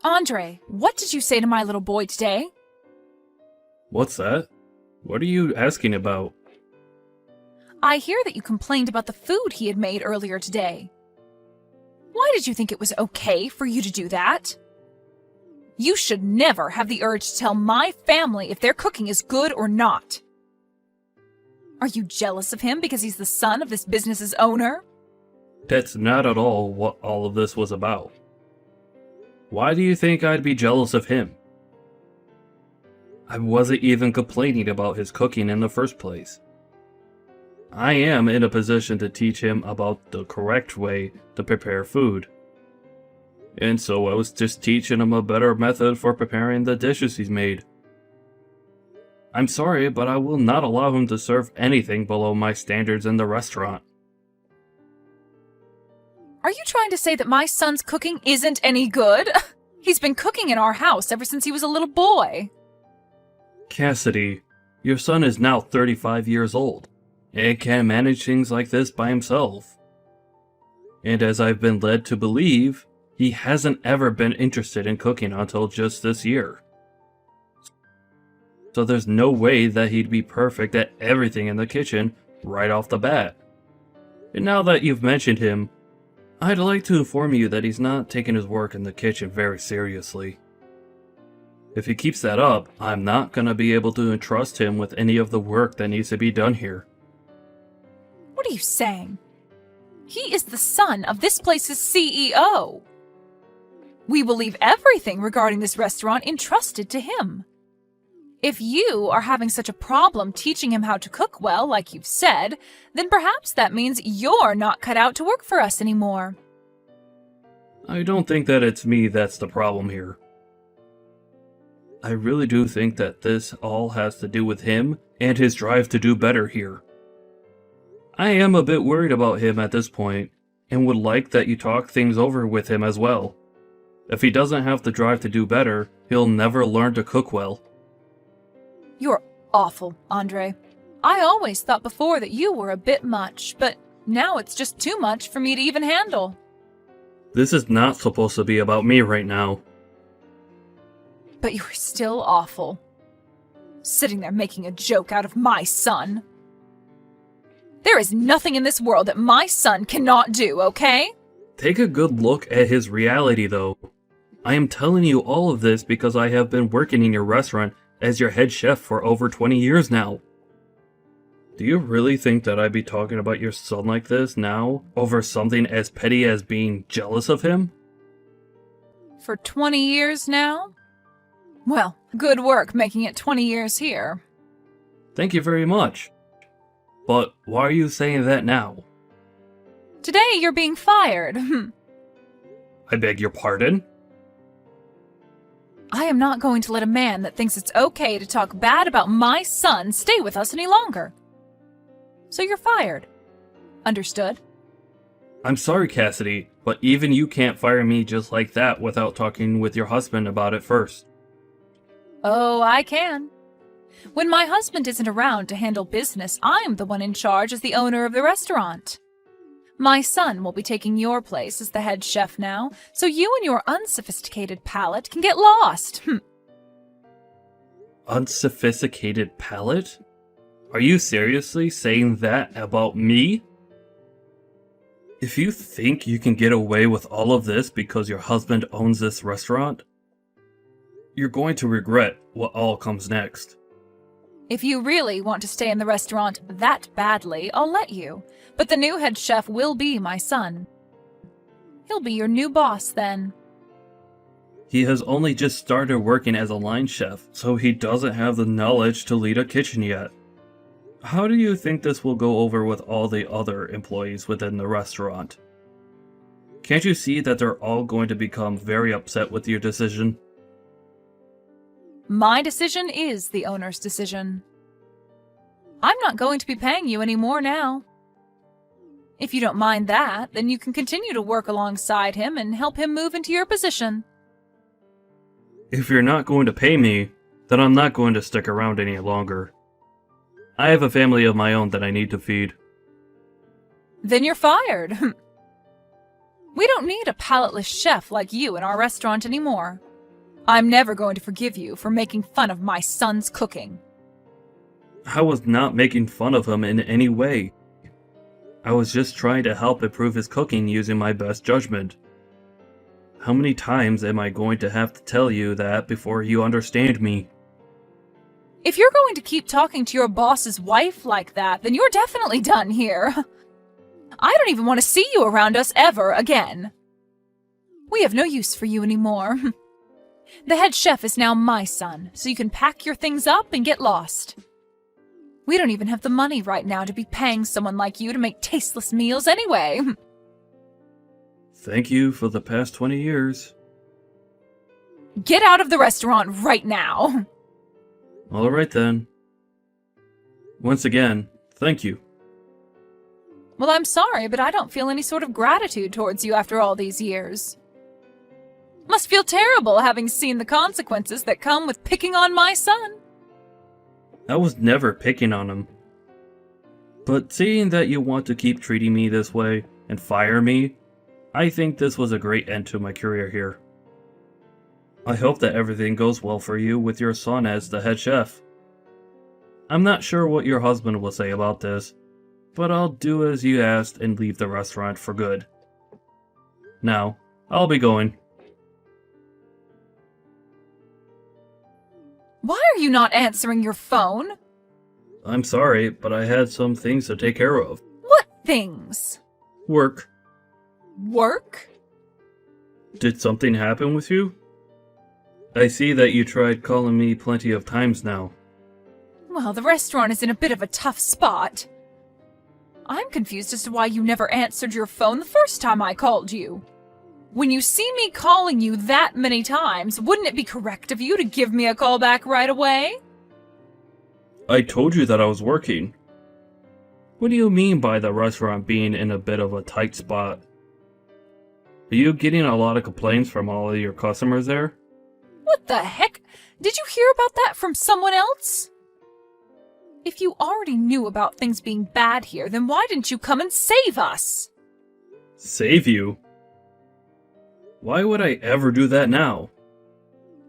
Andre, what did you say to my little boy today? What's that? What are you asking about? I hear that you complained about the food he had made earlier today. Why did you think it was okay for you to do that? You should never have the urge to tell my family if their cooking is good or not. Are you jealous of him because he's the son of this business's owner? That's not at all what all of this was about. Why do you think I'd be jealous of him? I wasn't even complaining about his cooking in the first place. I am in a position to teach him about the correct way to prepare food. And so I was just teaching him a better method for preparing the dishes he's made. I'm sorry, but I will not allow him to serve anything below my standards in the restaurant. Are you trying to say that my son's cooking isn't any good? He's been cooking in our house ever since he was a little boy. Cassidy, your son is now 35 years old, and can manage things like this by himself. And as I've been led to believe, he hasn't ever been interested in cooking until just this year. So there's no way that he'd be perfect at everything in the kitchen right off the bat. And now that you've mentioned him, I'd like to inform you that he's not taking his work in the kitchen very seriously. If he keeps that up, I'm not going to be able to entrust him with any of the work that needs to be done here. What are you saying? He is the son of this place's CEO. We will leave everything regarding this restaurant entrusted to him. If you are having such a problem teaching him how to cook well, like you've said, then perhaps that means you're not cut out to work for us anymore. I don't think that it's me that's the problem here. I really do think that this all has to do with him and his drive to do better here. I am a bit worried about him at this point, and would like that you talk things over with him as well. If he doesn't have the drive to do better, he'll never learn to cook well. You're awful, Andre. I always thought before that you were a bit much, but now it's just too much for me to even handle. This is not supposed to be about me right now. But you're still awful. Sitting there making a joke out of my son. There is nothing in this world that my son cannot do, okay? Take a good look at his reality, though. I am telling you all of this because I have been working in your restaurant as your head chef for over 20 years now. Do you really think that I'd be talking about your son like this now, over something as petty as being jealous of him? For 20 years now? Well, good work making it 20 years here. Thank you very much. But why are you saying that now? Today you're being fired. I beg your pardon? I am not going to let a man that thinks it's okay to talk bad about my son stay with us any longer. So you're fired. Understood? I'm sorry, Cassidy, but even you can't fire me just like that without talking with your husband about it first. Oh, I can. When my husband isn't around to handle business, I'm the one in charge as the owner of the restaurant. My son will be taking your place as the head chef now, so you and your unsophisticated palate can get lost. Unsophisticated palate? Are you seriously saying that about me? If you think you can get away with all of this because your husband owns this restaurant, you're going to regret what all comes next. If you really want to stay in the restaurant that badly, I'll let you. But the new head chef will be my son. He'll be your new boss then. He has only just started working as a line chef, so he doesn't have the knowledge to lead a kitchen yet. How do you think this will go over with all the other employees within the restaurant? Can't you see that they're all going to become very upset with your decision? My decision is the owner's decision. I'm not going to be paying you any more now. If you don't mind that, then you can continue to work alongside him and help him move into your position. If you're not going to pay me, then I'm not going to stick around any longer. I have a family of my own that I need to feed. Then you're fired. We don't need a palateless chef like you in our restaurant anymore. I'm never going to forgive you for making fun of my son's cooking. I was not making fun of him in any way. I was just trying to help improve his cooking using my best judgment. How many times am I going to have to tell you that before you understand me? If you're going to keep talking to your boss's wife like that, then you're definitely done here. I don't even want to see you around us ever again. We have no use for you anymore. The head chef is now my son, so you can pack your things up and get lost. We don't even have the money right now to be paying someone like you to make tasteless meals anyway. Thank you for the past 20 years. Get out of the restaurant right now. Alright then. Once again, thank you. Well, I'm sorry, but I don't feel any sort of gratitude towards you after all these years. Must feel terrible having seen the consequences that come with picking on my son. I was never picking on him. But seeing that you want to keep treating me this way and fire me, I think this was a great end to my career here. I hope that everything goes well for you with your son as the head chef. I'm not sure what your husband will say about this, but I'll do as you asked and leave the restaurant for good. Now, I'll be going. Why are you not answering your phone? I'm sorry, but I had some things to take care of. What things? Work. Work? Did something happen with you? I see that you tried calling me plenty of times now. Well, the restaurant is in a bit of a tough spot. I'm confused as to why you never answered your phone the first time I called you. When you see me calling you that many times, wouldn't it be correct of you to give me a call back right away? I told you that I was working. What do you mean by the restaurant being in a bit of a tight spot? Are you getting a lot of complaints from all of your customers there? What the heck? Did you hear about that from someone else? If you already knew about things being bad here, then why didn't you come and save us? Save you? Why would I ever do that now?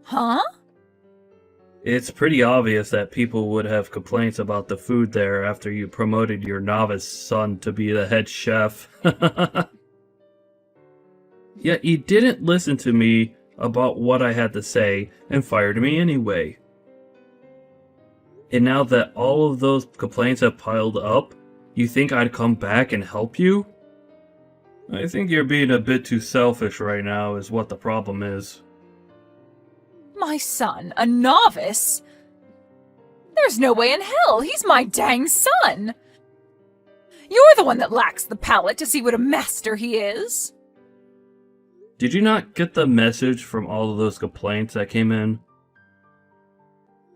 Huh? It's pretty obvious that people would have complaints about the food there after you promoted your novice son to be the head chef. Yet you didn't listen to me about what I had to say and fired me anyway. And now that all of those complaints have piled up, you think I'd come back and help you? I think you're being a bit too selfish right now is what the problem is. My son, a novice? There's no way in hell, he's my dang son! You're the one that lacks the palate to see what a master he is! Did you not get the message from all of those complaints that came in?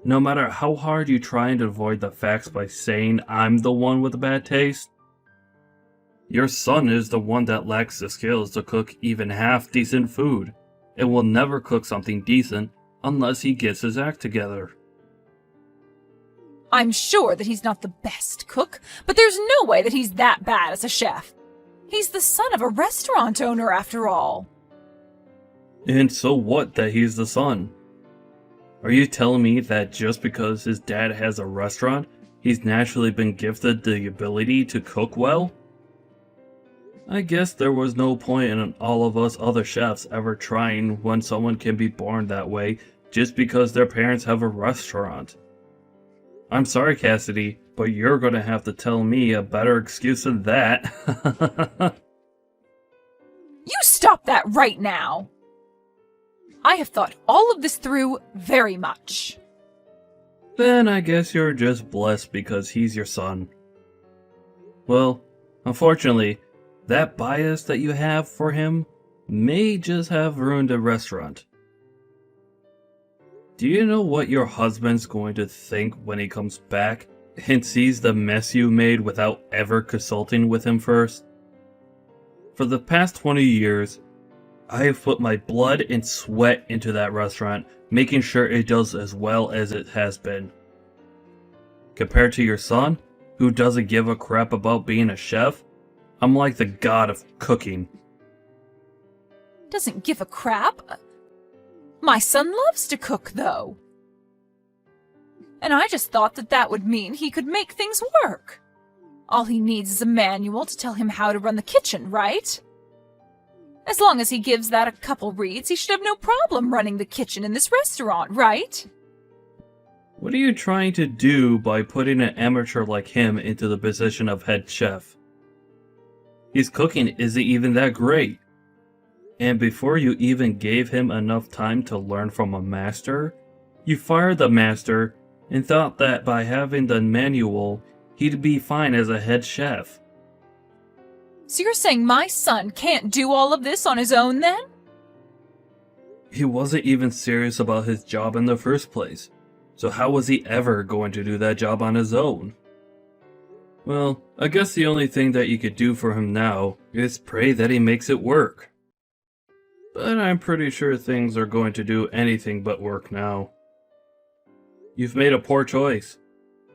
No matter how hard you try and avoid the facts by saying I'm the one with a bad taste, your son is the one that lacks the skills to cook even half decent food, and will never cook something decent unless he gets his act together. I'm sure that he's not the best cook, but there's no way that he's that bad as a chef. He's the son of a restaurant owner after all. And so what that he's the son? Are you telling me that just because his dad has a restaurant, he's naturally been gifted the ability to cook well? I guess there was no point in all of us other chefs ever trying when someone can be born that way just because their parents have a restaurant. I'm sorry, Cassidy, but you're gonna have to tell me a better excuse than that. You stop that right now! I have thought all of this through very much. Then I guess you're just blessed because he's your son. Well, unfortunately, that bias that you have for him may just have ruined a restaurant. Do you know what your husband's going to think when he comes back and sees the mess you made without ever consulting with him first? For the past 20 years, I have put my blood and sweat into that restaurant, making sure it does as well as it has been. Compared to your son, who doesn't give a crap about being a chef, I'm like the god of cooking. Doesn't give a crap? My son loves to cook, though. And I just thought that that would mean he could make things work. All he needs is a manual to tell him how to run the kitchen, right? As long as he gives that a couple reads, he should have no problem running the kitchen in this restaurant, right? What are you trying to do by putting an amateur like him into the position of head chef? His cooking isn't even that great. And before you even gave him enough time to learn from a master, you fired the master and thought that by having the manual, he'd be fine as a head chef. So you're saying my son can't do all of this on his own then? He wasn't even serious about his job in the first place, so how was he ever going to do that job on his own? Well, I guess the only thing that you could do for him now is pray that he makes it work. But I'm pretty sure things are going to do anything but work now. You've made a poor choice.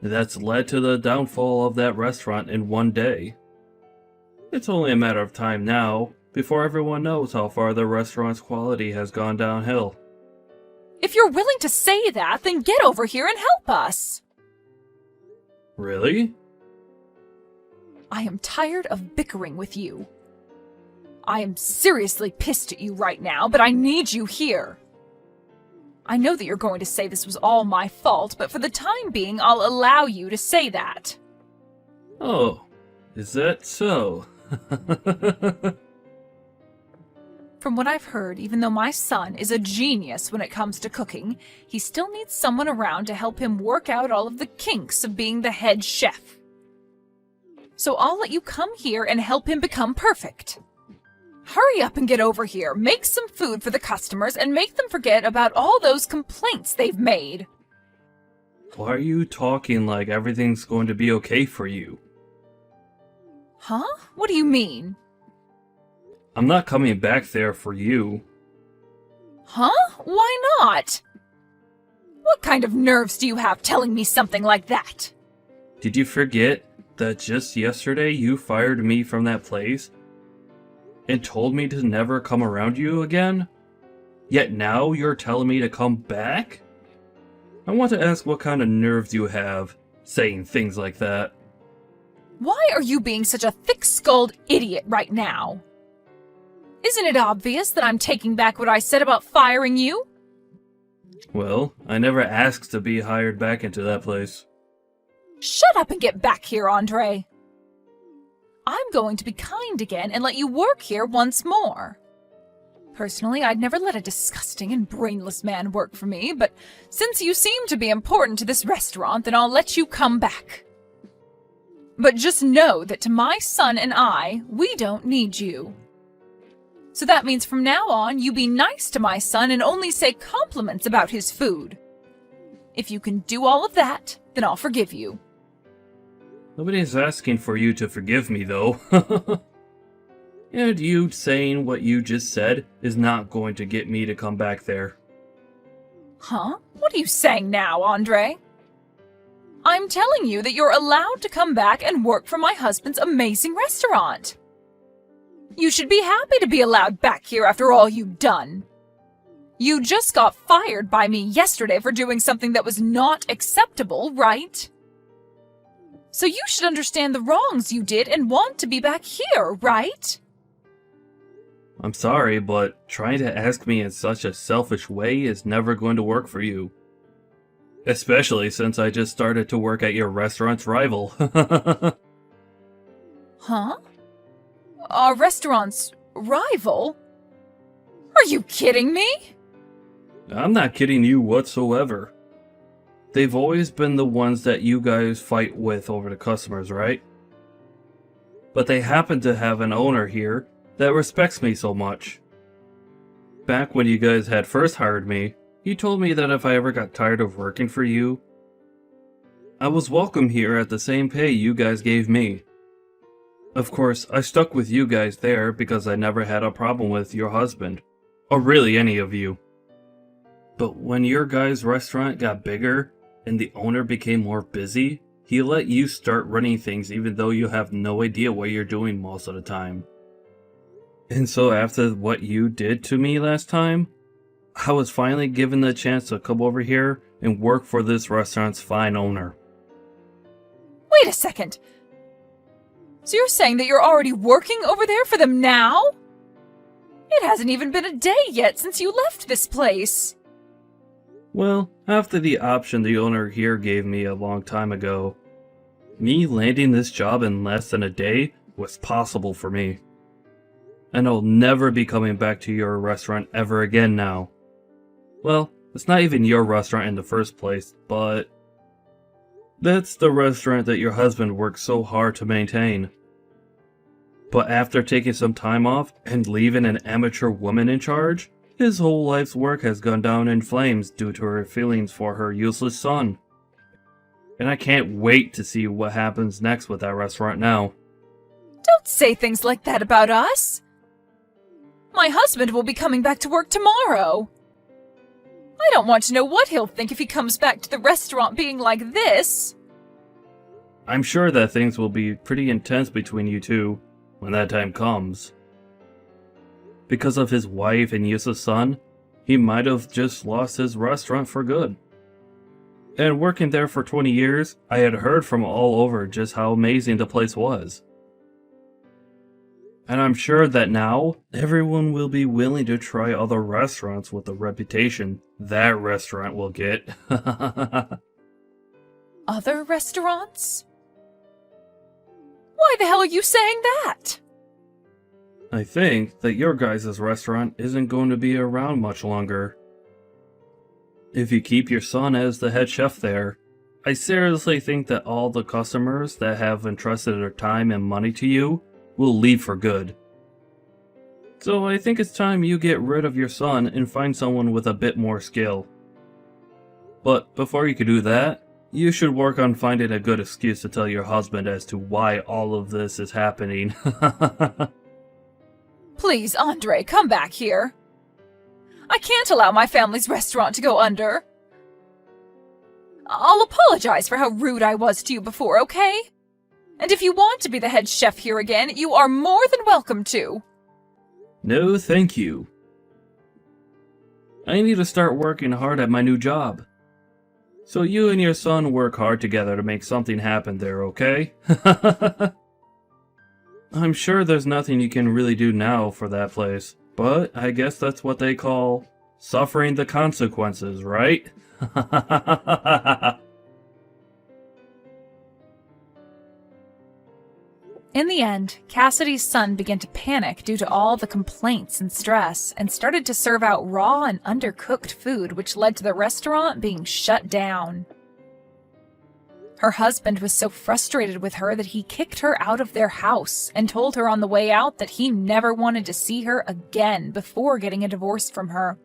That's led to the downfall of that restaurant in one day. It's only a matter of time now before everyone knows how far the restaurant's quality has gone downhill. If you're willing to say that, then get over here and help us. Really? I am tired of bickering with you. I am seriously pissed at you right now, but I need you here. I know that you're going to say this was all my fault, but for the time being, I'll allow you to say that. Oh, is that so? From what I've heard, even though my son is a genius when it comes to cooking, he still needs someone around to help him work out all of the kinks of being the head chef. So I'll let you come here and help him become perfect. Hurry up and get over here, make some food for the customers, and make them forget about all those complaints they've made. Why are you talking like everything's going to be okay for you? Huh? What do you mean? I'm not coming back there for you. Huh? Why not? What kind of nerves do you have telling me something like that? Did you forget that just yesterday you fired me from that place and told me to never come around you again? Yet now you're telling me to come back? I want to ask what kind of nerves you have saying things like that. Why are you being such a thick-skulled idiot right now? Isn't it obvious that I'm taking back what I said about firing you? Well, I never asked to be hired back into that place. Shut up and get back here, Andre. I'm going to be kind again and let you work here once more. Personally, I'd never let a disgusting and brainless man work for me, but since you seem to be important to this restaurant, then I'll let you come back. But just know that to my son and I, we don't need you. So that means from now on, you be nice to my son and only say compliments about his food. If you can do all of that, then I'll forgive you. Nobody's asking for you to forgive me, though. And you saying what you just said is not going to get me to come back there. Huh? What are you saying now, Andre? I'm telling you that you're allowed to come back and work for my husband's amazing restaurant. You should be happy to be allowed back here after all you've done. You just got fired by me yesterday for doing something that was not acceptable, right? So you should understand the wrongs you did and want to be back here, right? I'm sorry, but trying to ask me in such a selfish way is never going to work for you. Especially since I just started to work at your restaurant's rival. Huh? Our restaurant's rival? Are you kidding me? I'm not kidding you whatsoever. They've always been the ones that you guys fight with over the customers, right? But they happen to have an owner here that respects me so much. Back when you guys had first hired me, he told me that if I ever got tired of working for you, I was welcome here at the same pay you guys gave me. Of course, I stuck with you guys there because I never had a problem with your husband, or really any of you. But when your guys' restaurant got bigger and the owner became more busy, he let you start running things even though you have no idea what you're doing most of the time. And so after what you did to me last time, I was finally given the chance to come over here and work for this restaurant's fine owner. Wait a second. So you're saying that you're already working over there for them now? It hasn't even been a day yet since you left this place. Well, after the option the owner here gave me a long time ago, me landing this job in less than a day was possible for me. And I'll never be coming back to your restaurant ever again now. Well, it's not even your restaurant in the first place, but that's the restaurant that your husband worked so hard to maintain. But after taking some time off and leaving an amateur woman in charge, his whole life's work has gone down in flames due to her feelings for her useless son. And I can't wait to see what happens next with that restaurant now. Don't say things like that about us. My husband will be coming back to work tomorrow. I don't want to know what he'll think if he comes back to the restaurant being like this. I'm sure that things will be pretty intense between you two when that time comes. Because of his wife and useless son, he might have just lost his restaurant for good. And working there for 20 years, I had heard from all over just how amazing the place was. And I'm sure that now, everyone will be willing to try other restaurants with the reputation that restaurant will get. Other restaurants? Why the hell are you saying that? I think that your guys' restaurant isn't going to be around much longer. If you keep your son as the head chef there, I seriously think that all the customers that have entrusted their time and money to you will leave for good. So I think it's time you get rid of your son and find someone with a bit more skill. But before you can do that, you should work on finding a good excuse to tell your husband as to why all of this is happening. Please, Andre, come back here. I can't allow my family's restaurant to go under. I'll apologize for how rude I was to you before, okay? And if you want to be the head chef here again, you are more than welcome to. No, thank you. I need to start working hard at my new job. So you and your son work hard together to make something happen there, okay? I'm sure there's nothing you can really do now for that place, but I guess that's what they call suffering the consequences, right? In the end, Cassidy's son began to panic due to all the complaints and stress and started to serve out raw and undercooked food, which led to the restaurant being shut down. Her husband was so frustrated with her that he kicked her out of their house and told her on the way out that he never wanted to see her again before getting a divorce from her.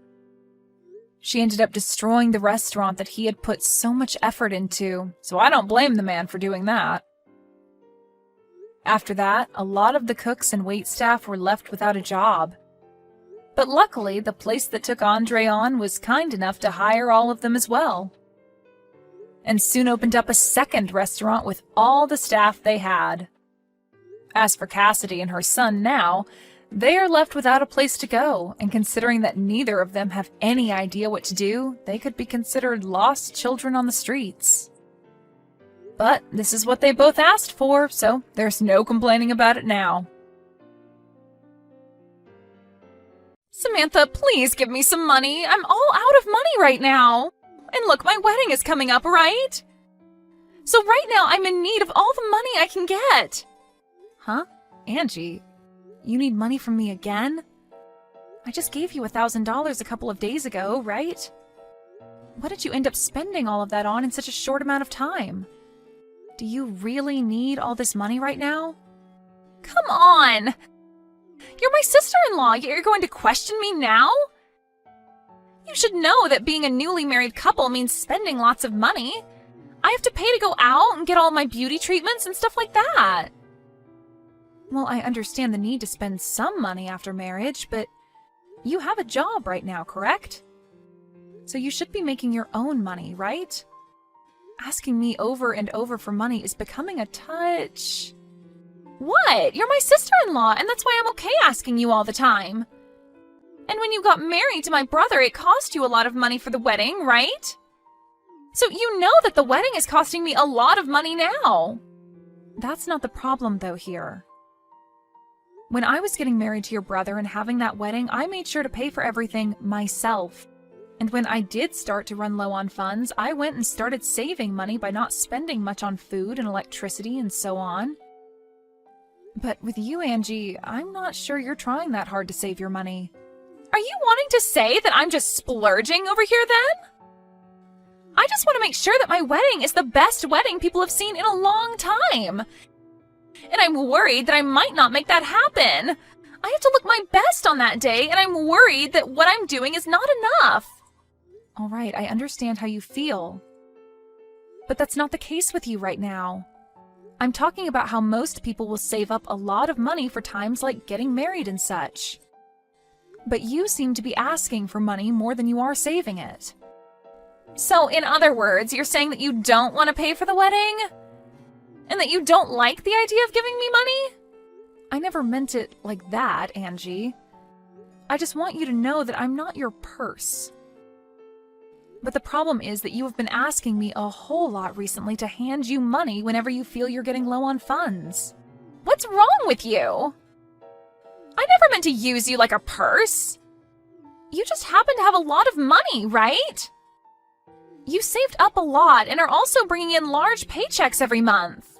She ended up destroying the restaurant that he had put so much effort into, so I don't blame the man for doing that. After that, a lot of the cooks and waitstaff were left without a job. But luckily, the place that took Andre on was kind enough to hire all of them as well, and soon opened up a second restaurant with all the staff they had. As for Cassidy and her son now, they are left without a place to go, and considering that neither of them have any idea what to do, they could be considered lost children on the streets. But this is what they both asked for, so there's no complaining about it now. Samantha, please give me some money. I'm all out of money right now. And look, my wedding is coming up, right? So right now I'm in need of all the money I can get. Huh? Angie, you need money from me again? I just gave you $1,000 a couple of days ago, right? What did you end up spending all of that on in such a short amount of time? Do you really need all this money right now? Come on! You're my sister-in-law, yet you're going to question me now? You should know that being a newly married couple means spending lots of money. I have to pay to go out and get all my beauty treatments and stuff like that. Well, I understand the need to spend some money after marriage, but you have a job right now, correct? So you should be making your own money, right? Asking me over and over for money is becoming a touch... What? You're my sister-in-law, and that's why I'm okay asking you all the time. And when you got married to my brother, it cost you a lot of money for the wedding, right? So you know that the wedding is costing me a lot of money now. That's not the problem, though, here. When I was getting married to your brother and having that wedding, I made sure to pay for everything myself. And when I did start to run low on funds, I went and started saving money by not spending much on food and electricity and so on. But with you, Angie, I'm not sure you're trying that hard to save your money. Are you wanting to say that I'm just splurging over here then? I just want to make sure that my wedding is the best wedding people have seen in a long time. And I'm worried that I might not make that happen. I have to look my best on that day, and I'm worried that what I'm doing is not enough. All right, I understand how you feel. But that's not the case with you right now. I'm talking about how most people will save up a lot of money for times like getting married and such. But you seem to be asking for money more than you are saving it. So, in other words, you're saying that you don't want to pay for the wedding? And that you don't like the idea of giving me money? I never meant it like that, Angie. I just want you to know that I'm not your purse. But the problem is that you have been asking me a whole lot recently to hand you money whenever you feel you're getting low on funds. What's wrong with you? I never meant to use you like a purse. You just happen to have a lot of money, right? You saved up a lot and are also bringing in large paychecks every month.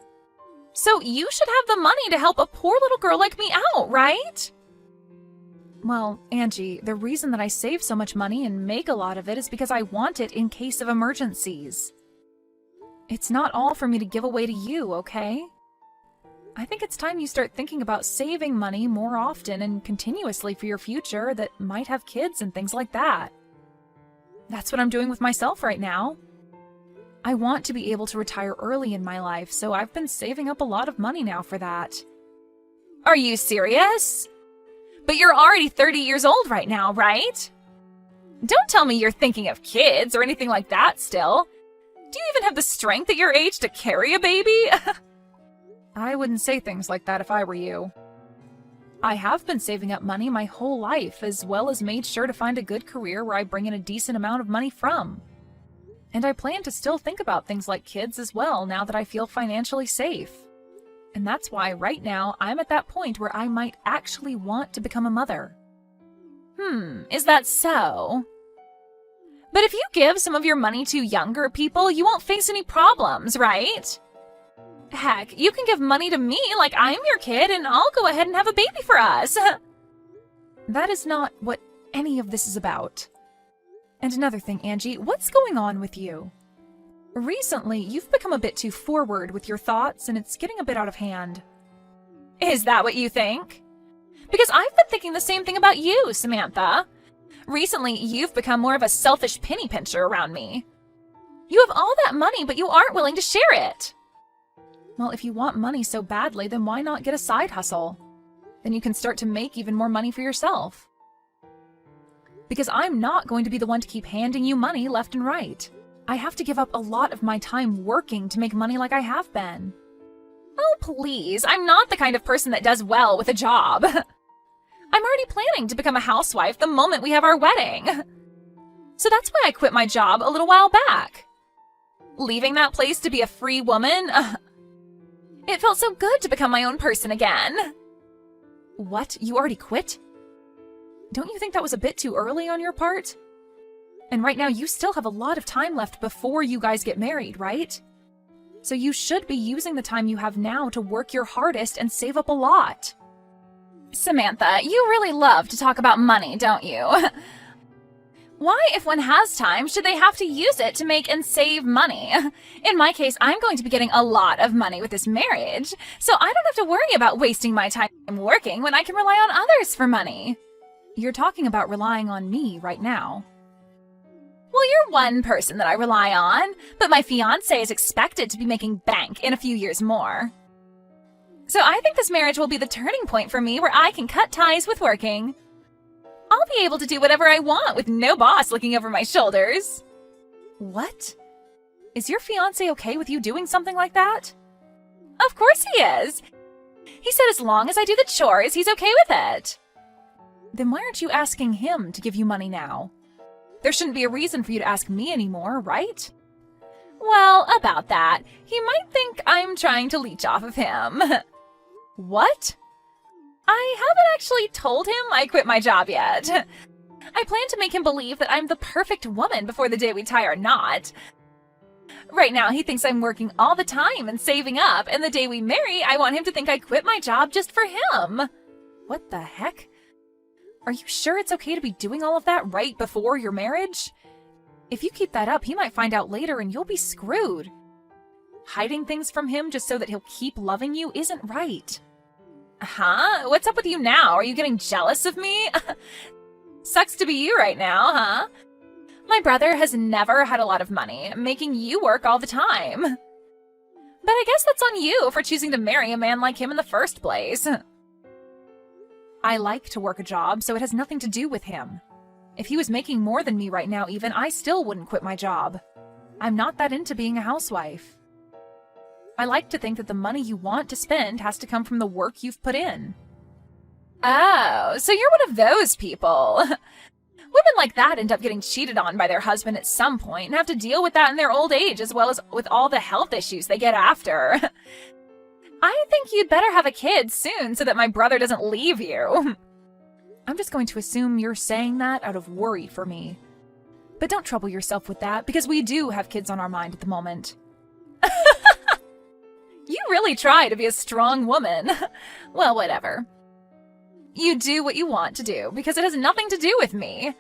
So you should have the money to help a poor little girl like me out, right? Well, Angie, the reason that I save so much money and make a lot of it is because I want it in case of emergencies. It's not all for me to give away to you, okay? I think it's time you start thinking about saving money more often and continuously for your future that might have kids and things like that. That's what I'm doing with myself right now. I want to be able to retire early in my life, so I've been saving up a lot of money now for that. Are you serious? But you're already 30 years old right now, right? Don't tell me you're thinking of kids or anything like that still. Do you even have the strength at your age to carry a baby? I wouldn't say things like that if I were you. I have been saving up money my whole life, as well as made sure to find a good career where I bring in a decent amount of money from. And I plan to still think about things like kids as well now that I feel financially safe. And that's why right now I'm at that point where I might actually want to become a mother. Is that so? But if you give some of your money to younger people, you won't face any problems, right? Heck, you can give money to me like I'm your kid and I'll go ahead and have a baby for us. That is not what any of this is about. And another thing, Angie, what's going on with you? Recently, you've become a bit too forward with your thoughts and it's getting a bit out of hand. Is that what you think? Because I've been thinking the same thing about you, Samantha. Recently, you've become more of a selfish penny pincher around me. You have all that money, but you aren't willing to share it. Well, if you want money so badly, then why not get a side hustle? Then you can start to make even more money for yourself. Because I'm not going to be the one to keep handing you money left and right. I have to give up a lot of my time working to make money like I have been. Oh, please, I'm not the kind of person that does well with a job. I'm already planning to become a housewife the moment we have our wedding. So that's why I quit my job a little while back. Leaving that place to be a free woman, it felt so good to become my own person again. What? You already quit? Don't you think that was a bit too early on your part? And right now you still have a lot of time left before you guys get married, right? So you should be using the time you have now to work your hardest and save up a lot. Samantha, you really love to talk about money, don't you? Why, if one has time, should they have to use it to make and save money? In my case, I'm going to be getting a lot of money with this marriage, so I don't have to worry about wasting my time working when I can rely on others for money. You're talking about relying on me right now. Well, you're one person that I rely on, but my fiancé is expected to be making bank in a few years more. So I think this marriage will be the turning point for me where I can cut ties with working. I'll be able to do whatever I want with no boss looking over my shoulders. What? Is your fiancé okay with you doing something like that? Of course he is. He said as long as I do the chores, he's okay with it. Then why aren't you asking him to give you money now? There shouldn't be a reason for you to ask me anymore, right? Well, about that, he might think I'm trying to leech off of him. What? I haven't actually told him I quit my job yet. I plan to make him believe that I'm the perfect woman before the day we tie our knot. Right now, he thinks I'm working all the time and saving up, and the day we marry, I want him to think I quit my job just for him. What the heck? Are you sure it's okay to be doing all of that right before your marriage? If you keep that up, he might find out later and you'll be screwed. Hiding things from him just so that he'll keep loving you isn't right. Huh? What's up with you now? Are you getting jealous of me? Sucks to be you right now, huh? My brother has never had a lot of money, making you work all the time. But I guess that's on you for choosing to marry a man like him in the first place. I like to work a job, so it has nothing to do with him. If he was making more than me right now even, I still wouldn't quit my job. I'm not that into being a housewife. I like to think that the money you want to spend has to come from the work you've put in. Oh, so you're one of those people. Women like that end up getting cheated on by their husband at some point and have to deal with that in their old age as well as with all the health issues they get after. I think you'd better have a kid soon so that my brother doesn't leave you. I'm just going to assume you're saying that out of worry for me. But don't trouble yourself with that, because we do have kids on our mind at the moment. You really try to be a strong woman. Well, whatever. You do what you want to do, because it has nothing to do with me.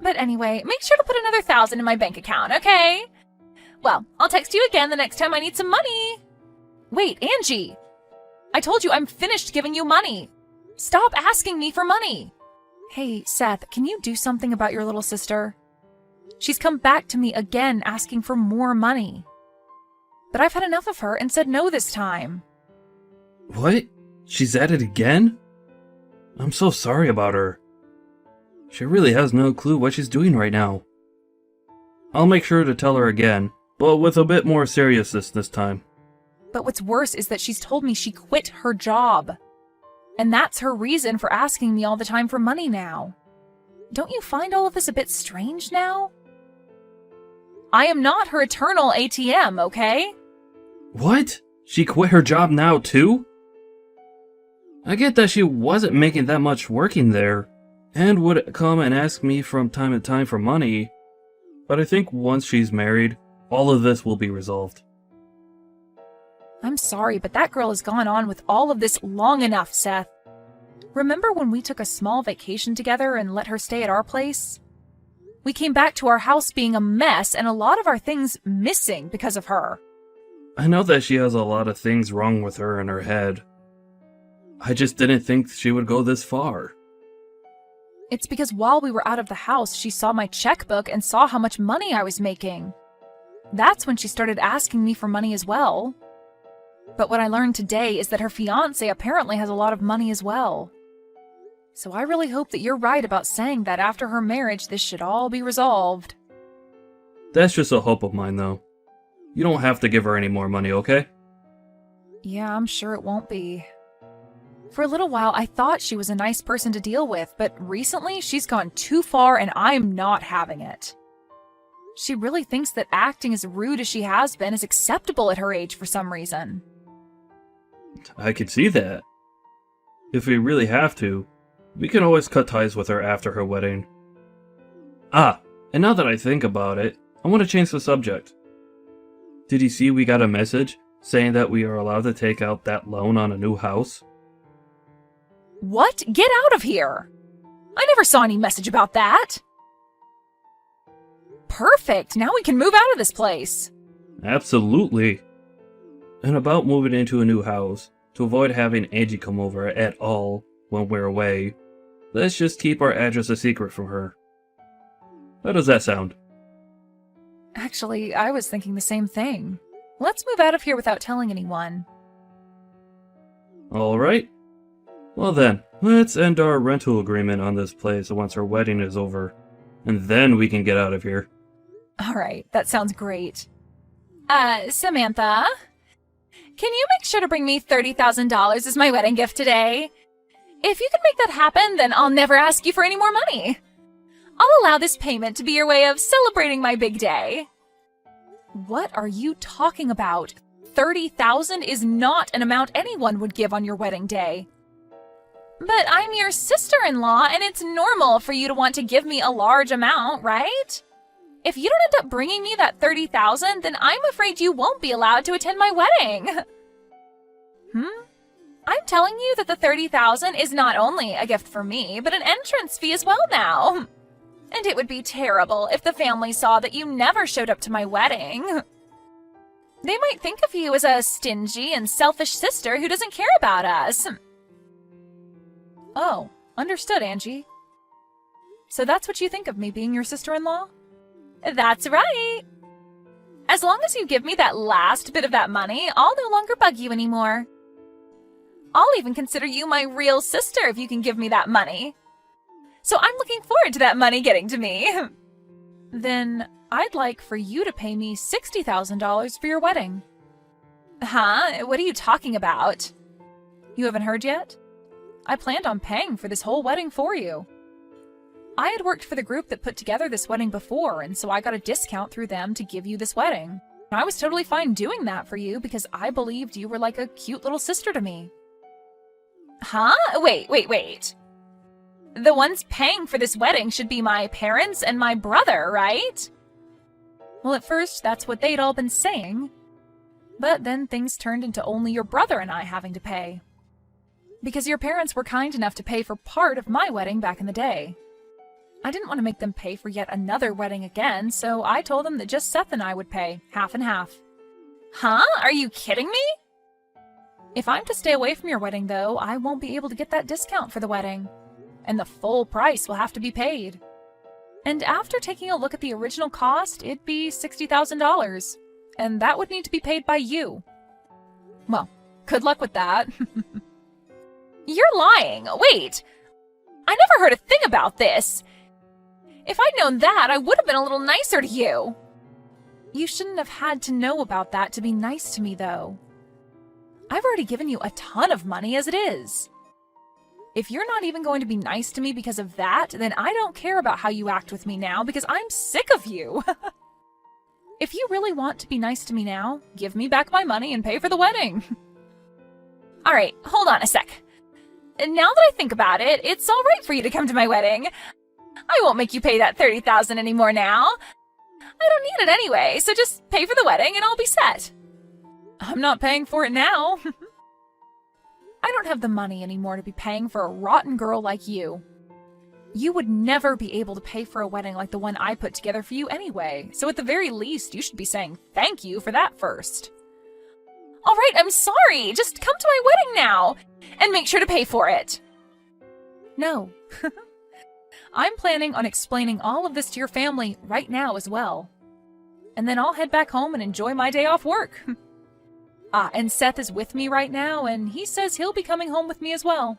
But anyway, make sure to put another 1,000 in my bank account, okay? Well, I'll text you again the next time I need some money. Wait, Angie! I told you I'm finished giving you money. Stop asking me for money. Hey, Seth, can you do something about your little sister? She's come back to me again asking for more money. But I've had enough of her and said no this time. What? She's at it again? I'm so sorry about her. She really has no clue what she's doing right now. I'll make sure to tell her again, but with a bit more seriousness this time. But what's worse is that she's told me she quit her job. And that's her reason for asking me all the time for money now. Don't you find all of this a bit strange now? I am not her eternal ATM, okay? What? She quit her job now too? I get that she wasn't making that much working there, and would come and ask me from time to time for money, but I think once she's married, all of this will be resolved. I'm sorry, but that girl has gone on with all of this long enough, Seth. Remember when we took a small vacation together and let her stay at our place? We came back to our house being a mess and a lot of our things missing because of her. I know that she has a lot of things wrong with her in her head. I just didn't think she would go this far. It's because while we were out of the house, she saw my checkbook and saw how much money I was making. That's when she started asking me for money as well. But what I learned today is that her fiancé apparently has a lot of money as well. So I really hope that you're right about saying that after her marriage, this should all be resolved. That's just a hope of mine, though. You don't have to give her any more money, okay? Yeah, I'm sure it won't be. For a little while, I thought she was a nice person to deal with, but recently she's gone too far and I'm not having it. She really thinks that acting as rude as she has been is acceptable at her age for some reason. I could see that. If we really have to, we can always cut ties with her after her wedding. Ah, and now that I think about it, I want to change the subject. Did you see we got a message saying that we are allowed to take out that loan on a new house? What? Get out of here! I never saw any message about that! Perfect! Now we can move out of this place! Absolutely! And about moving into a new house, to avoid having Angie come over at all when we're away, let's just keep our address a secret from her. How does that sound? Actually, I was thinking the same thing. Let's move out of here without telling anyone. Alright. Well then, let's end our rental agreement on this place once our wedding is over, and then we can get out of here. Alright, that sounds great. Samantha? Can you make sure to bring me $30,000 as my wedding gift today? If you can make that happen, then I'll never ask you for any more money. I'll allow this payment to be your way of celebrating my big day. What are you talking about? 30,000 is not an amount anyone would give on your wedding day. But I'm your sister-in-law, and it's normal for you to want to give me a large amount, right? If you don't end up bringing me that 30,000, then I'm afraid you won't be allowed to attend my wedding. I'm telling you that the 30,000 is not only a gift for me, but an entrance fee as well now. And it would be terrible if the family saw that you never showed up to my wedding. They might think of you as a stingy and selfish sister who doesn't care about us. Oh, understood, Angie. So that's what you think of me being your sister-in-law? That's right. As long as you give me that last bit of that money, I'll no longer bug you anymore. I'll even consider you my real sister if you can give me that money. So I'm looking forward to that money getting to me. Then I'd like for you to pay me $60,000 for your wedding. Huh? What are you talking about? You haven't heard yet? I planned on paying for this whole wedding for you. I had worked for the group that put together this wedding before, and so I got a discount through them to give you this wedding. I was totally fine doing that for you because I believed you were like a cute little sister to me. Huh? Wait. The ones paying for this wedding should be my parents and my brother, right? Well, at first, that's what they'd all been saying. But then things turned into only your brother and I having to pay. Because your parents were kind enough to pay for part of my wedding back in the day. I didn't want to make them pay for yet another wedding again, so I told them that just Seth and I would pay, half and half. Huh? Are you kidding me? If I'm to stay away from your wedding, though, I won't be able to get that discount for the wedding. And the full price will have to be paid. And after taking a look at the original cost, it'd be $60,000. And that would need to be paid by you. Well, good luck with that. You're lying. Wait. I never heard a thing about this. If I'd known that, I would have been a little nicer to you. You shouldn't have had to know about that to be nice to me, though. I've already given you a ton of money as it is. If you're not even going to be nice to me because of that, then I don't care about how you act with me now because I'm sick of you. If you really want to be nice to me now, give me back my money and pay for the wedding. All right, hold on a sec. Now that I think about it, it's all right for you to come to my wedding. I won't make you pay that $30,000 anymore now. I don't need it anyway, so just pay for the wedding and I'll be set. I'm not paying for it now. I don't have the money anymore to be paying for a rotten girl like you. You would never be able to pay for a wedding like the one I put together for you anyway, so at the very least, you should be saying thank you for that first. All right, I'm sorry. Just come to my wedding now and make sure to pay for it. No. I'm planning on explaining all of this to your family right now as well. And then I'll head back home and enjoy my day off work. And Seth is with me right now, and he says he'll be coming home with me as well.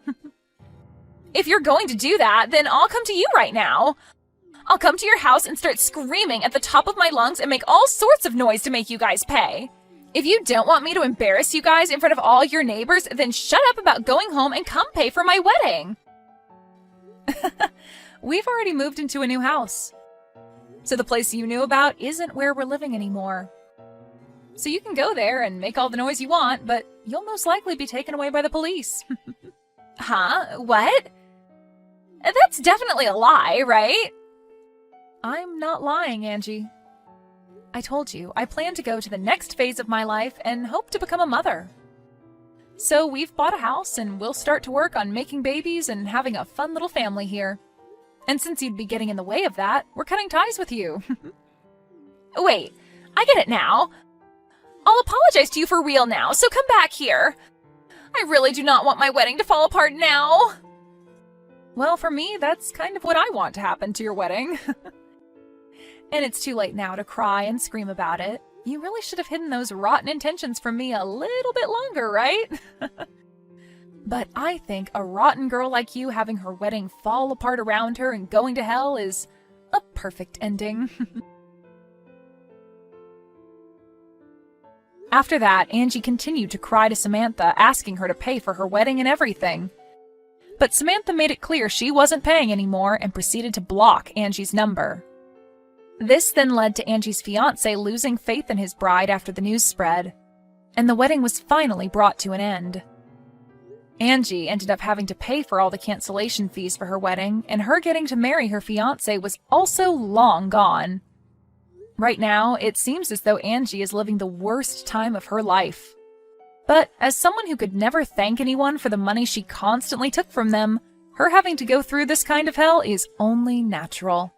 If you're going to do that, then I'll come to you right now. I'll come to your house and start screaming at the top of my lungs and make all sorts of noise to make you guys pay. If you don't want me to embarrass you guys in front of all your neighbors, then shut up about going home and come pay for my wedding. We've already moved into a new house. So the place you knew about isn't where we're living anymore. So you can go there and make all the noise you want, but you'll most likely be taken away by the police. Huh? What? That's definitely a lie, right? I'm not lying, Angie. I told you, I plan to go to the next phase of my life and hope to become a mother. So we've bought a house and we'll start to work on making babies and having a fun little family here. And since you'd be getting in the way of that, we're cutting ties with you. Wait, I get it now. I'll apologize to you for real now, so come back here. I really do not want my wedding to fall apart now. Well, for me, that's kind of what I want to happen to your wedding. And it's too late now to cry and scream about it. You really should have hidden those rotten intentions from me a little bit longer, right? But I think a rotten girl like you having her wedding fall apart around her and going to hell is a perfect ending. After that, Angie continued to cry to Samantha, asking her to pay for her wedding and everything. but Samantha made it clear she wasn't paying anymore and proceeded to block Angie's number. This then led to Angie's fiancé losing faith in his bride after the news spread, and the wedding was finally brought to an end. Angie ended up having to pay for all the cancellation fees for her wedding, and her getting to marry her fiancé was also long gone. Right now, it seems as though Angie is living the worst time of her life. But as someone who could never thank anyone for the money she constantly took from them, her having to go through this kind of hell is only natural.